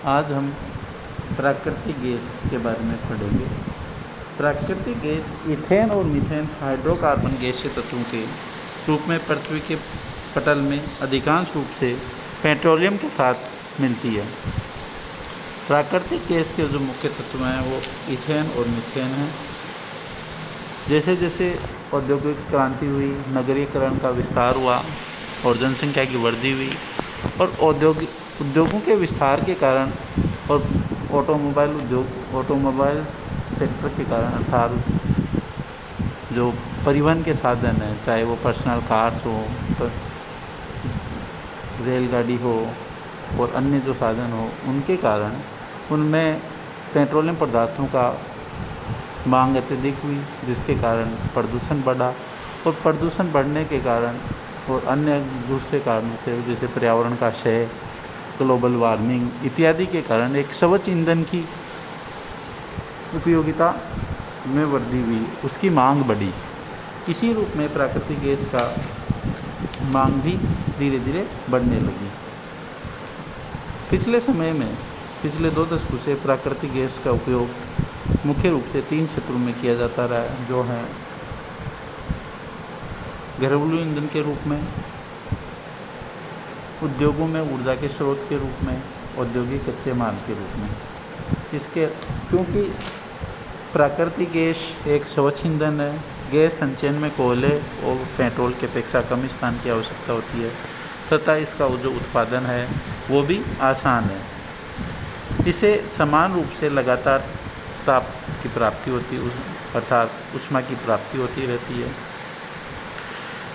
आज हम प्राकृतिक गैस के बारे में पढ़ेंगे। प्राकृतिक गैस इथेन और मीथेन हाइड्रोकार्बन गैसीय तत्वों के रूप में पृथ्वी के पटल में अधिकांश रूप से पेट्रोलियम के साथ मिलती है। प्राकृतिक गैस के जो मुख्य तत्व हैं वो इथेन और मीथेन हैं। जैसे जैसे औद्योगिक क्रांति हुई, नगरीकरण का विस्तार हुआ और जनसंख्या की वृद्धि हुई और उद्योगों के विस्तार के कारण और ऑटोमोबाइल सेक्टर के कारण, अर्थात जो परिवहन के साधन हैं, चाहे वो पर्सनल कार्स हो, रेलगाड़ी हो और अन्य जो साधन हो, उनके कारण उनमें पेट्रोलियम पदार्थों का मांग अत्यधिक हुई, जिसके कारण प्रदूषण बढ़ा और प्रदूषण बढ़ने के कारण और अन्य दूसरे कारणों से, जैसे पर्यावरण का क्षय, ग्लोबल वार्मिंग इत्यादि के कारण एक स्वच्छ ईंधन की उपयोगिता में वृद्धि हुई, उसकी मांग बढ़ी। इसी रूप में प्राकृतिक गैस का मांग भी धीरे धीरे बढ़ने लगी। पिछले समय में, पिछले 2 दशकों से प्राकृतिक गैस का उपयोग मुख्य रूप से 3 क्षेत्रों में किया जाता रहा है, जो हैं घरेलू ईंधन के रूप में, उद्योगों में ऊर्जा के स्रोत के रूप में, औद्योगिक कच्चे माल के रूप में। क्योंकि प्राकृतिक गैस एक स्वच्छ ईंधन है, गैस संचयन में कोयले और पेट्रोल की अपेक्षा कम स्थान की आवश्यकता होती है तथा इसका जो उत्पादन है वो भी आसान है। इसे समान रूप से लगातार ताप की प्राप्ति होती है, अर्थात ऊष्मा की प्राप्ति होती रहती है।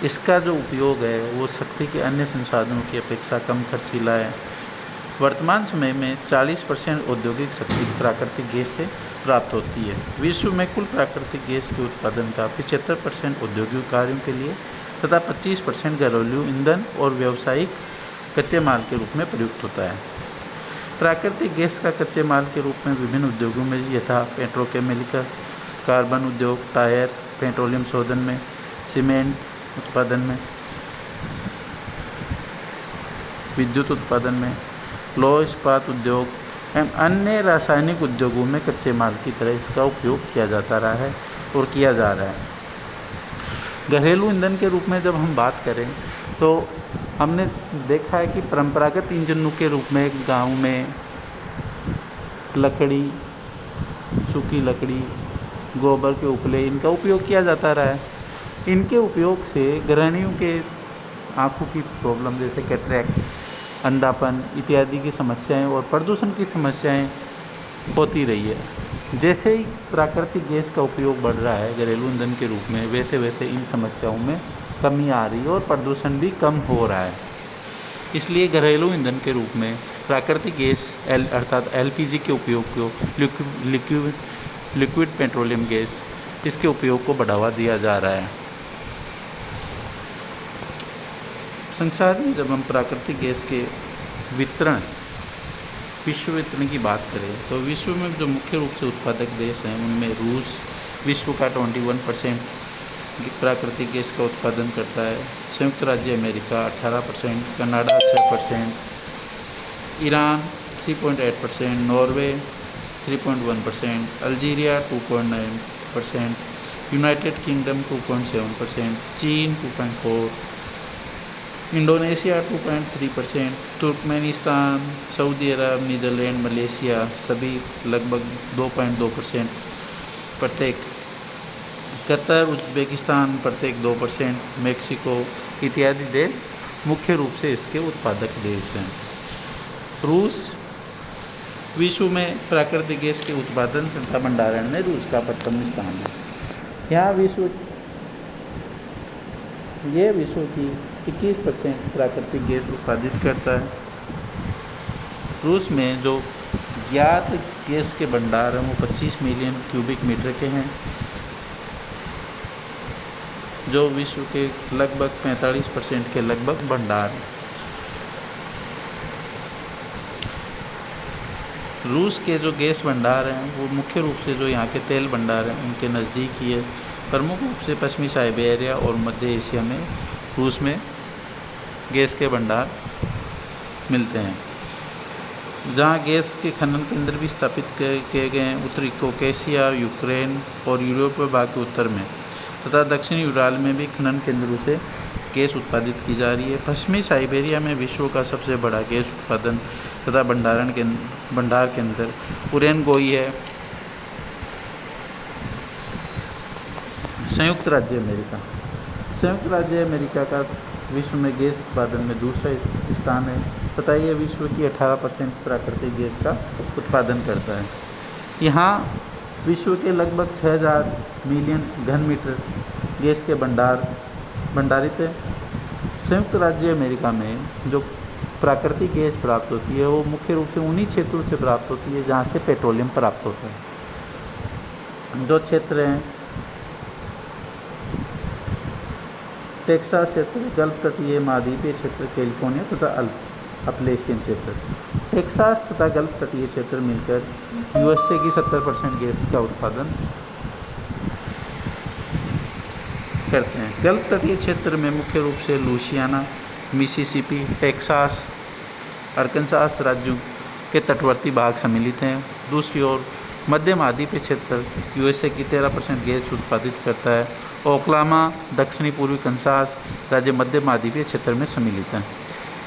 इसका जो उपयोग है वो शक्ति के अन्य संसाधनों की अपेक्षा कम खर्चीला है। वर्तमान समय में 40% औद्योगिक शक्ति प्राकृतिक गैस से प्राप्त होती है। विश्व में कुल प्राकृतिक गैस के उत्पादन का 75% औद्योगिक कार्यों के लिए तथा 25% घरेलू ईंधन और व्यावसायिक कच्चे माल के रूप में प्रयुक्त होता है। प्राकृतिक गैस का कच्चे माल के रूप में विभिन्न उद्योगों में, यथा पेट्रोकेमिकल, कार्बन उद्योग, टायर, पेट्रोलियम शोधन में, सीमेंट उत्पादन में, विद्युत उत्पादन में, लौह इस्पात उद्योग एवं अन्य रासायनिक उद्योगों में कच्चे माल की तरह इसका उपयोग किया जाता रहा है और किया जा रहा है। घरेलू ईंधन के रूप में जब हम बात करें तो हमने देखा है कि परंपरागत ईंधनों के रूप में गांव में लकड़ी, सूखी लकड़ी, गोबर के उपले, इनका उपयोग किया जाता रहा है। इनके उपयोग से गृहिणियों के आँखों की प्रॉब्लम जैसे कैटरैक्ट, अंधापन इत्यादि की समस्याएं और प्रदूषण की समस्याएं होती रही है। जैसे ही प्राकृतिक गैस का उपयोग बढ़ रहा है घरेलू ईंधन के रूप में, वैसे वैसे इन समस्याओं में कमी आ रही है और प्रदूषण भी कम हो रहा है। इसलिए घरेलू ईंधन के रूप में प्राकृतिक गैस अर्थात एलपीजी के उपयोग को, लिक्विड पेट्रोलियम गैस, इसके उपयोग को बढ़ावा दिया जा रहा है। संसार में जब हम प्राकृतिक गैस के वितरण, विश्व वितरण की बात करें तो विश्व में जो मुख्य रूप से उत्पादक देश हैं उनमें रूस विश्व का 21% प्राकृतिक गैस का उत्पादन करता है, संयुक्त राज्य America 18%, Canada 6%, Iran 3.8%, Norway 3.1%, Algeria 2.9%, United kingdom 2.7%, चीन 2.4%, इंडोनेशिया 2.3%, तुर्कमेनिस्तान, सऊदी अरब, नीदरलैंड, मलेशिया सभी लगभग 2.2% प्रत्येक, कतर, उज़्बेकिस्तान प्रत्येक 2%, मेक्सिको इत्यादि देश मुख्य रूप से इसके उत्पादक देश हैं। रूस विश्व में प्राकृतिक गैस के उत्पादन तथा भंडारण में रूस का प्रथम स्थान है। यहाँ विश्व की 21% प्राकृतिक गैस उत्पादित करता है। रूस में जो ज्ञात गैस के भंडार हैं वो 25 मिलियन क्यूबिक मीटर के हैं, जो विश्व के लगभग 45% के लगभग भंडार हैं। रूस के जो गैस भंडार हैं वो मुख्य रूप से जो यहाँ के तेल भंडार हैं उनके नज़दीक ही है। प्रमुख रूप से पश्चिमी साइबेरिया और मध्य एशिया में रूस में गैस के भंडार मिलते हैं। जहाँ गैस के खनन केंद्र भी स्थापित किए गए हैं उत्तरी कोकेशिया, यूक्रेन और यूरोपीय भाग के उत्तर में तथा दक्षिणी यूराल में भी खनन केंद्रों से गैस उत्पादित की जा रही है। पश्चिमी साइबेरिया में विश्व का सबसे बड़ा गैस उत्पादन तथा भंडार केंद्र उरेनगोई है। संयुक्त राज्य अमेरिका। संयुक्त राज्य अमेरिका का विश्व में गैस उत्पादन में दूसरा स्थान है तथा यह विश्व की 18% प्राकृतिक गैस का उत्पादन करता है। यहाँ विश्व के लगभग 6000 मिलियन घन मीटर गैस के भंडारित है। संयुक्त राज्य अमेरिका में जो प्राकृतिक गैस प्राप्त होती है वो मुख्य रूप से उन्हीं क्षेत्रों से प्राप्त होती है जहाँ से पेट्रोलियम प्राप्त होता है। जो क्षेत्र हैं टेक्सास क्षेत्र, गल्फ तटीय महाद्वीपीय क्षेत्र, कैलिफोर्निया तथा अपलेशियन क्षेत्र। टेक्सास तथा गल्फ तटीय क्षेत्र मिलकर यूएसए की 70% गैस का उत्पादन करते हैं। गल्फ तटीय क्षेत्र में मुख्य रूप से लुइसियाना, मिसिसिपी, टेक्सास, अरकानसास राज्यों के तटवर्ती भाग सम्मिलित हैं। दूसरी ओर मध्य महाद्वीपीय क्षेत्र यूएसए की 13% गैस उत्पादित करता है। ओक्लाहोमा, दक्षिणी पूर्वी कंसास राज्य मध्य महाद्वीपीय क्षेत्र में सम्मिलित हैं।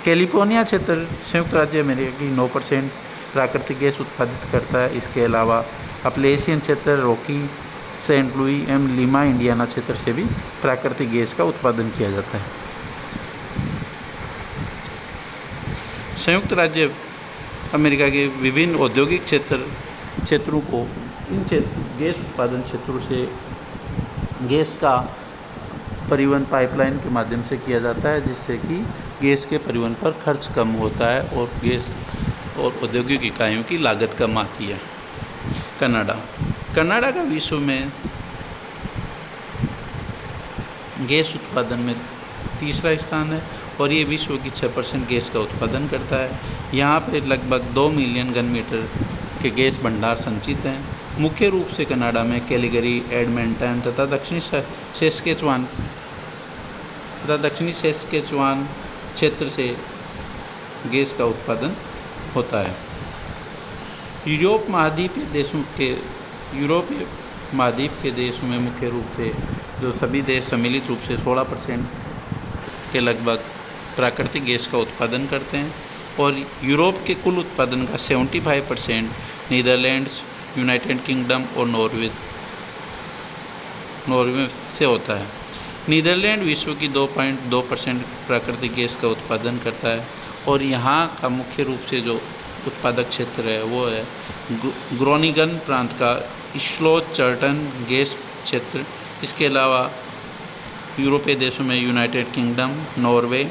कैलिफोर्निया क्षेत्र संयुक्त राज्य अमेरिका की 9% प्राकृतिक गैस उत्पादित करता है। इसके अलावा अपलेशियन क्षेत्र, रॉकी, सेंट लुई एवं लीमा, इंडियाना क्षेत्र से भी प्राकृतिक गैस का उत्पादन किया जाता है। संयुक्त राज्य अमेरिका के विभिन्न औद्योगिक क्षेत्रों को इन गैस उत्पादन क्षेत्रों से गैस का परिवहन पाइपलाइन के माध्यम से किया जाता है, जिससे कि गैस के परिवहन पर खर्च कम होता है और गैस और औद्योगिक इकाइयों की लागत कम आती है। कनाडा का विश्व में गैस उत्पादन में तीसरा स्थान है और ये विश्व की 6% गैस का उत्पादन करता है। यहाँ पर लगभग 2 मिलियन घन मीटर के गैस भंडार संचित हैं। मुख्य रूप से कनाडा में कैलगरी, एडमंटन तथा दक्षिणी सैस्केचुआन क्षेत्र से गैस का उत्पादन होता है। यूरोपीय महाद्वीप के देशों में मुख्य रूप से जो सभी देश सम्मिलित रूप से 16% के लगभग प्राकृतिक गैस का उत्पादन करते हैं और यूरोप के कुल उत्पादन का 75% नीदरलैंड्स, यूनाइटेड किंगडम और नॉर्वे से होता है। नीदरलैंड विश्व की 2.2% प्राकृतिक गैस का उत्पादन करता है और यहाँ का मुख्य रूप से जो उत्पादक क्षेत्र है वो है ग्रोनिंगन प्रांत का स्लोचर्टन गैस क्षेत्र। इसके अलावा यूरोपीय देशों में United kingdom, Norway,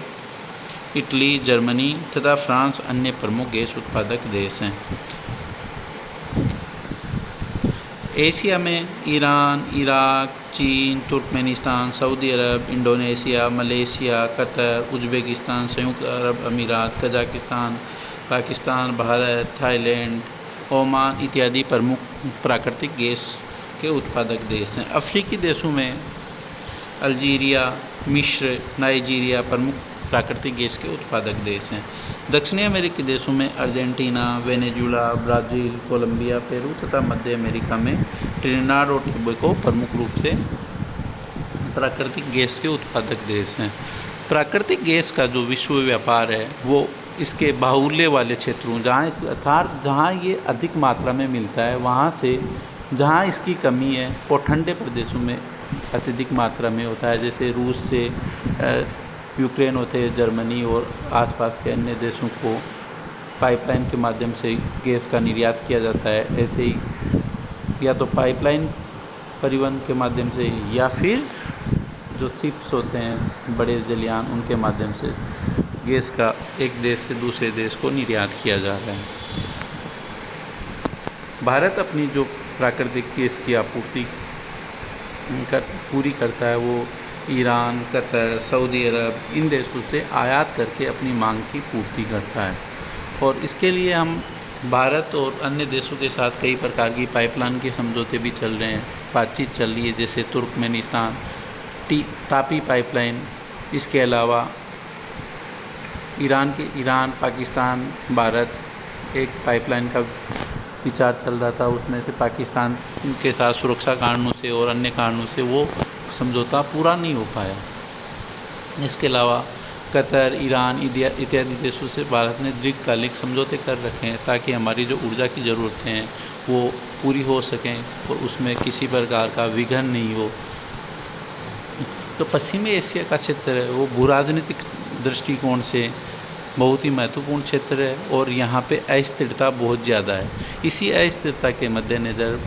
Italy, Germany तथा फ्रांस अन्य प्रमुख गैस उत्पादक देश हैं। एशिया में ईरान, इराक, चीन, तुर्कमेनिस्तान, सऊदी अरब, इंडोनेशिया, मलेशिया, कतर, उज़्बेकिस्तान, संयुक्त अरब अमीरात, Kazakhstan, Pakistan, Bharat, Thailand, Oman इत्यादि प्रमुख प्राकृतिक गैस के उत्पादक देश हैं। अफ्रीकी देशों में अल्जीरिया, मिस्र, नाइजीरिया प्रमुख प्राकृतिक गैस के उत्पादक देश हैं। दक्षिणी अमेरिकी देशों में Argentina, Venezuela, Brazil, Colombia, Peru तथा मध्य अमेरिका में ट्रिनिडाद और टोबैगो प्रमुख रूप से प्राकृतिक गैस के उत्पादक देश हैं। प्राकृतिक गैस का जो विश्व व्यापार है वो इसके बाहुल्य वाले क्षेत्रों जहाँ ये अधिक मात्रा में मिलता है वहाँ से जहाँ इसकी कमी है और ठंडे प्रदेशों में अत्यधिक मात्रा में होता है, जैसे रूस से यूक्रेन होते हैं, जर्मनी और आसपास के अन्य देशों को पाइपलाइन के माध्यम से गैस का निर्यात किया जाता है। ऐसे ही या तो पाइपलाइन परिवहन के माध्यम से या फिर जो शिप्स होते हैं बड़े जलयान उनके माध्यम से गैस का एक देश से दूसरे देश को निर्यात किया जा रहा है। भारत अपनी जो प्राकृतिक गैस की आपूर्ति पूरी करता है वो ईरान, कतर, सऊदी अरब इन देशों से आयात करके अपनी मांग की पूर्ति करता है और इसके लिए हम भारत और अन्य देशों के साथ कई प्रकार की पाइपलाइन के समझौते भी चल रहे हैं, बातचीत चल रही है, जैसे तुर्कमेनिस्तान तापी पाइपलाइन। इसके अलावा ईरान, पाकिस्तान, भारत एक पाइपलाइन का विचार चल रहा था, उसमें से पाकिस्तान के साथ सुरक्षा कारणों से और अन्य कारणों से वो समझौता पूरा नहीं हो पाया। इसके अलावा कतर, ईरान इत्यादि देशों से भारत ने दीर्घकालिक समझौते कर रखे हैं ताकि हमारी जो ऊर्जा की ज़रूरतें हैं वो पूरी हो सकें और उसमें किसी प्रकार का विघ्न नहीं हो। तो पश्चिमी एशिया का क्षेत्र है वो भू राजनीतिक दृष्टिकोण से बहुत ही महत्वपूर्ण क्षेत्र है और यहाँ पे अस्थिरता बहुत ज़्यादा है। इसी अस्थिरता के मद्देनज़र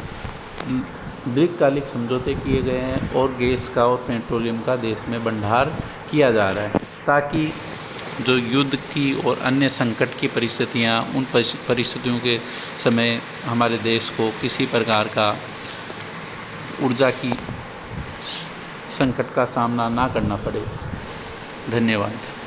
दीर्घकालिक समझौते किए गए हैं और गैस का और पेट्रोलियम का देश में भंडार किया जा रहा है ताकि जो युद्ध की और अन्य संकट की परिस्थितियाँ, उन परिस्थितियों के समय हमारे देश को किसी प्रकार का ऊर्जा की संकट का सामना ना करना पड़े। धन्यवाद।